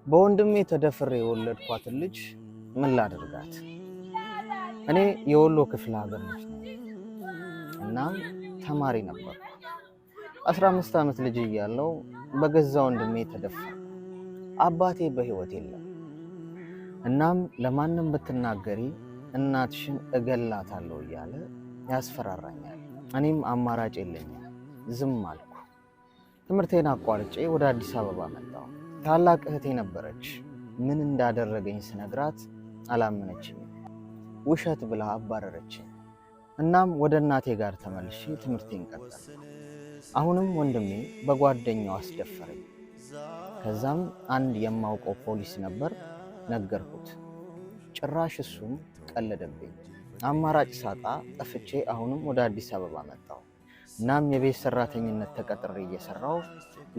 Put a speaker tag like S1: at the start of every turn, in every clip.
S1: በወንድሜ ተደፍሬ የወለድኳት ልጅ ምን ላድርጋት? እኔ የወሎ ክፍለ ሀገር ልጅ ነኝ። እናም ተማሪ ነበርኩ። 15 ዓመት ልጅ እያለሁ በገዛ ወንድሜ ተደፈርኩ። አባቴ በህይወት የለም። እናም ለማንም ብትናገሪ እናትሽን እገላታለሁ እያለ ያስፈራራኛል። እኔም አማራጭ የለኝም፣ ዝም አልኩ። ትምህርቴን አቋርጬ ወደ አዲስ አበባ መጣሁ። ታላቅ እህቴ ነበረች። ምን እንዳደረገኝ ስነግራት አላመነችኝም። ውሸት ብላ አባረረችኝ። እናም ወደ እናቴ ጋር ተመልሼ ትምህርቴን ቀጠልኩ። አሁንም ወንድሜ በጓደኛው አስደፈረኝ። ከዛም አንድ የማውቀው ፖሊስ ነበር፣ ነገርኩት። ጭራሽ እሱም ቀለደብኝ። አማራጭ ሳጣ ጠፍቼ አሁንም ወደ አዲስ አበባ መጣሁ። እናም የቤት ሰራተኝነት ተቀጥሬ እየሰራሁ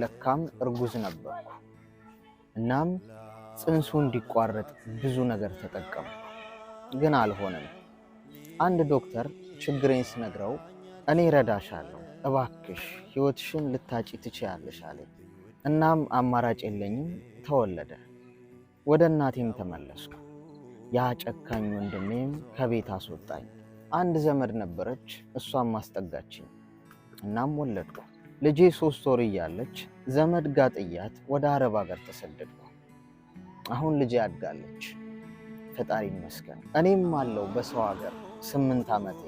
S1: ለካም እርጉዝ ነበርኩ። እናም ጽንሱ እንዲቋረጥ ብዙ ነገር ተጠቀምኩ፣ ግን አልሆነም። አንድ ዶክተር ችግሬን ስነግረው እኔ ረዳሻለሁ፣ እባክሽ ህይወትሽን ልታጪ ትችያለሽ አለኝ። እናም አማራጭ የለኝም፣ ተወለደ። ወደ እናቴም ተመለስኩ። ያ ጨካኝ ወንድሜም ከቤት አስወጣኝ። አንድ ዘመድ ነበረች፣ እሷም ማስጠጋችኝ። እናም ወለድኩ። ልጄ 3 ወር እያለች ዘመድ ጋር ጥያት ወደ አረብ ሀገር ተሰደድኩ። አሁን ልጄ አድጋለች፣ ፈጣሪ ይመስገን። እኔም አለው በሰው ሀገር 8 ዓመቴ።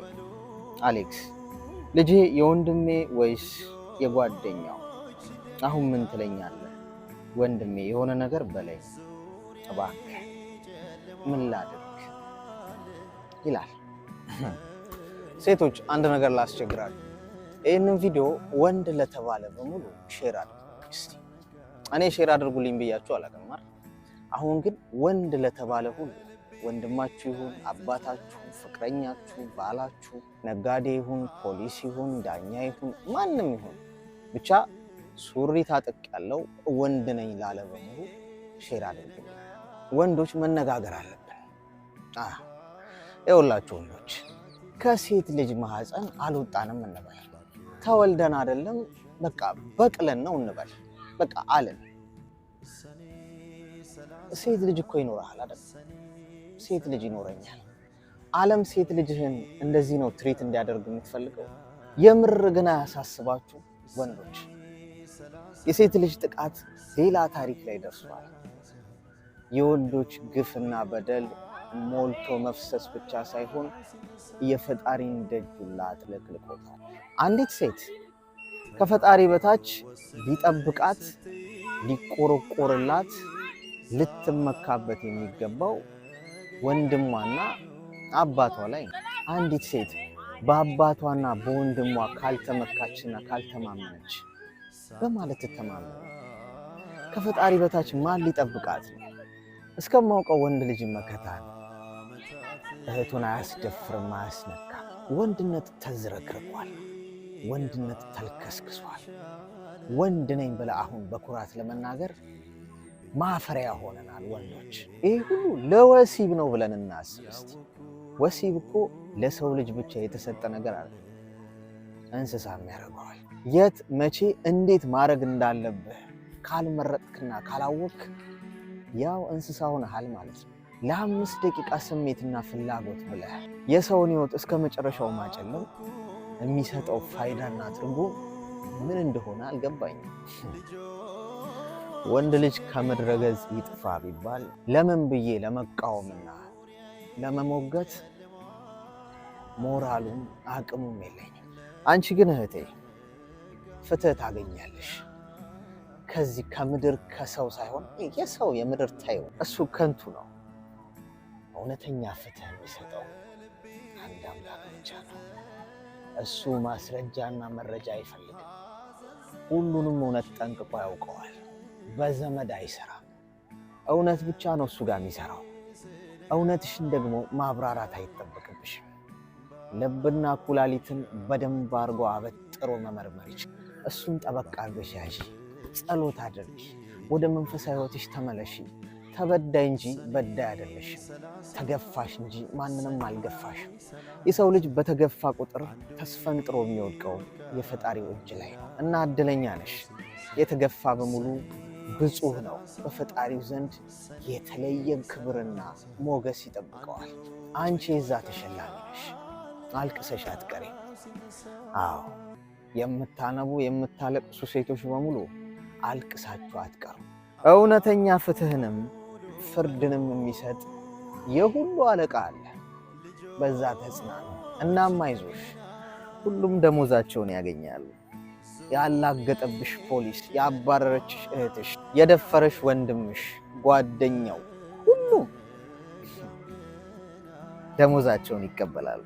S1: አሌክስ ልጄ የወንድሜ ወይስ የጓደኛው? አሁን ምን ትለኛለህ? ወንድሜ የሆነ ነገር በለኝ እባክህ፣ ምን ላድርግ ይላል። ሴቶች አንድ ነገር ላስቸግራችሁ። ይህንን ቪዲዮ ወንድ ለተባለ በሙሉ ሼር አድርጉ እስቲ። እኔ ሼር አድርጉልኝ ብያችሁ አላውቅም። አሁን ግን ወንድ ለተባለ ሁሉ ወንድማችሁ ይሁን አባታችሁ፣ ፍቅረኛችሁ፣ ባላችሁ፣ ነጋዴ ይሁን ፖሊስ ይሁን ዳኛ ይሁን ማንም ይሁን ብቻ ሱሪ ታጥቅ ያለው ወንድ ነኝ ላለ በሙሉ ሼር አድርጉልኝ። ወንዶች መነጋገር አለብን። ይኸውላችሁ ወንዶች ከሴት ልጅ ማህፀን አልወጣንም እንበል። ተወልደን አይደለም በቃ በቅለን ነው እንበል። በቃ አለን። ሴት ልጅ እኮ ይኖርሃል አይደል? ሴት ልጅ ይኖረኛል። ዓለም ሴት ልጅህን እንደዚህ ነው ትሪት እንዲያደርግ የምትፈልገው? የምር ግን አያሳስባችሁ ወንዶች? የሴት ልጅ ጥቃት ሌላ ታሪክ ላይ ደርሷል። የወንዶች ግፍና በደል ሞልቶ መፍሰስ ብቻ ሳይሆን የፈጣሪን ደጁላ አጥለቅልቆታል። አንዲት ሴት ከፈጣሪ በታች ሊጠብቃት ሊቆረቆርላት ልትመካበት የሚገባው ወንድሟና አባቷ ላይ ነው። አንዲት ሴት በአባቷና በወንድሟ ካልተመካችና ካልተማመነች በማለት ትተማመነ ከፈጣሪ በታች ማን ሊጠብቃት ነው? እስከማውቀው ወንድ ልጅ መከታ ነው። እህቱን አያስደፍርም፣ አያስነካም። ወንድነት ተዝረክርኳል። ወንድነት ተልከስክሷል። ወንድ ነኝ ብለህ አሁን በኩራት ለመናገር ማፈሪያ ሆነናል ወንዶች። ይህ ሁሉ ለወሲብ ነው ብለን እናስብ እስቲ። ወሲብ እኮ ለሰው ልጅ ብቻ የተሰጠ ነገር አለ፣ እንስሳም ያደርገዋል። የት መቼ እንዴት ማድረግ እንዳለብህ ካልመረጥክና ካላወቅ ያው እንስሳ ሆነሃል ማለት ነው። ለ5 ደቂቃ ስሜትና ፍላጎት ብለህ የሰውን ህይወት እስከ መጨረሻው ማጨለም የሚሰጠው ፋይዳና ትርጉም ምን እንደሆነ አልገባኝም። ወንድ ልጅ ከምድረ ገጽ ይጥፋ ቢባል ለምን ብዬ ለመቃወምና ለመሞገት ሞራሉም አቅሙም የለኝም። አንቺ ግን እህቴ ፍትህ ታገኛለሽ ከዚህ ከምድር ከሰው ሳይሆን የሰው የምድር ታየው እሱ ከንቱ ነው። እውነተኛ ፍትህ የሚሰጠው አንድ አምላክ ብቻ ነው። እሱ ማስረጃና መረጃ አይፈልግም። ሁሉንም እውነት ጠንቅቆ ያውቀዋል። በዘመድ አይሰራም። እውነት ብቻ ነው እሱ ጋር የሚሰራው። እውነትሽን ደግሞ ማብራራት አይጠበቅብሽም። ልብና ኩላሊትን በደንብ አድርጎ አበጥሮ መመርመር ይችላል። እሱን ጠበቅ አድርገሽ ያዢ፣ ጸሎት አድርጊ፣ ወደ መንፈሳዊ ህይወትሽ ተመለሺ። ተበዳይ እንጂ በዳይ አይደለሽም። ተገፋሽ እንጂ ማንንም አልገፋሽም። የሰው ልጅ በተገፋ ቁጥር ተስፈንጥሮ የሚወድቀው የፈጣሪው እጅ ላይ ነው እና እድለኛ ነሽ። የተገፋ በሙሉ ብፁዕ ነው፣ በፈጣሪው ዘንድ የተለየ ክብርና ሞገስ ይጠብቀዋል። አንቺ የዛ ተሸላሚ ነሽ፣ አልቅሰሽ አትቀሪም። አዎ የምታነቡ የምታለቅሱ ሴቶች በሙሉ አልቅሳችሁ አትቀሩ። እውነተኛ ፍትህንም ፍርድንም የሚሰጥ የሁሉ አለቃ አለ። በዛ ተጽናኑ። እናም አይዞሽ፣ ሁሉም ደሞዛቸውን ያገኛሉ። ያላገጠብሽ ፖሊስ፣ ያባረረችሽ እህትሽ፣ የደፈረሽ ወንድምሽ፣ ጓደኛው፣ ሁሉም ደሞዛቸውን ይቀበላሉ።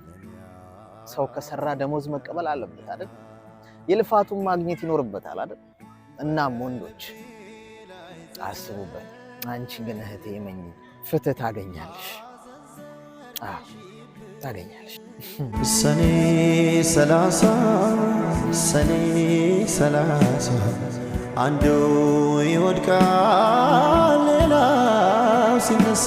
S1: ሰው ከሰራ ደሞዝ መቀበል አለበት አይደል? የልፋቱን ማግኘት ይኖርበታል አይደል? እናም ወንዶች አስቡበት። አንቺ ግን እህቴ የመኝ ፍትህ ታገኛለሽ። ታገኛለሽ።
S2: ሰኔ 30 አንዱ ይወድቃል ሌላው ሲነሳ